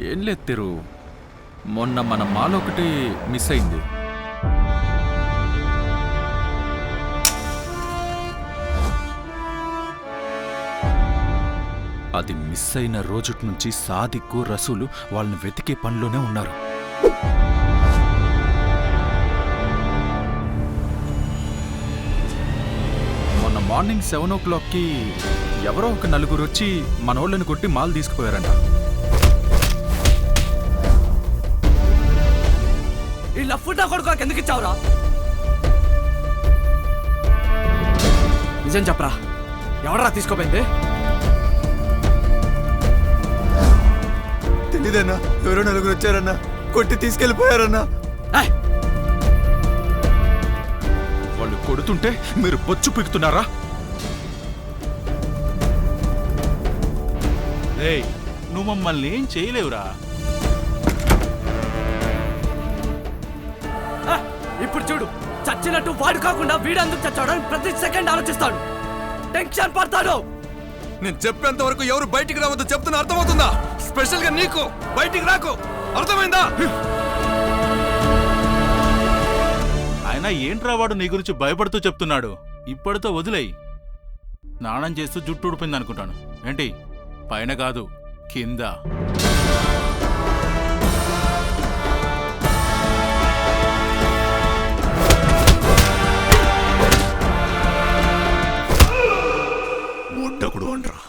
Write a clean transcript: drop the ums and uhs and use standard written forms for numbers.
ఏం లేదు తిరు, మొన్న మన మాల్ ఒకటి మిస్ అయింది. అది మిస్ అయిన రోజుటి నుంచి సాదిక్కు రసూలు వాళ్ళని వెతికే పనిలోనే ఉన్నారు. మొన్న మార్నింగ్ 7 o'clockకి ఎవరో ఒక నలుగురు వచ్చి మనోళ్ళని కొట్టి మాల్ తీసుకుపోయారంట. ఈ లఫ్ఫుటా కొడుకు ఎందుకు ఇచ్చావురా? నిజం చెప్పరా, ఎవడరా తీసుకోపోయింది? తెలీదన్నా, ఎవరో నలుగురు వచ్చారన్నా, కొట్టి తీసుకెళ్ళిపోయారన్నా. వాళ్ళు కొడుతుంటే మీరు బొచ్చు పీకుతున్నారా? ఏయ్, నువ్వు మమ్మల్ని ఏం చేయలేవురా. ఇప్పుడు చూడు, చచ్చినట్టు వాడు కాకుండా వీడందుకు చచ్చాడని ప్రతి సెకండ్ ఆలోచిస్తాడు, టెన్షన్ పడతాడు. నేను చెప్పేంత వరకు ఎవరు బయటికి రావద్దు చెప్తున్నా, అర్థమవుతుందా? స్పెషల్ గా నీకు బయటికి రాకు, అర్థమైందా? ఆయన ఏంట్రా వాడు నీ గురించి భయపడుతూ చెప్తున్నాడు. ఇప్పటితో వదిలేయి. స్నానం చేస్తూ జుట్టు ఊడిపోయింది అనుకుంటాను. ఏంటి, పైన కాదు కింద. ముట్టకుడు అంటారా?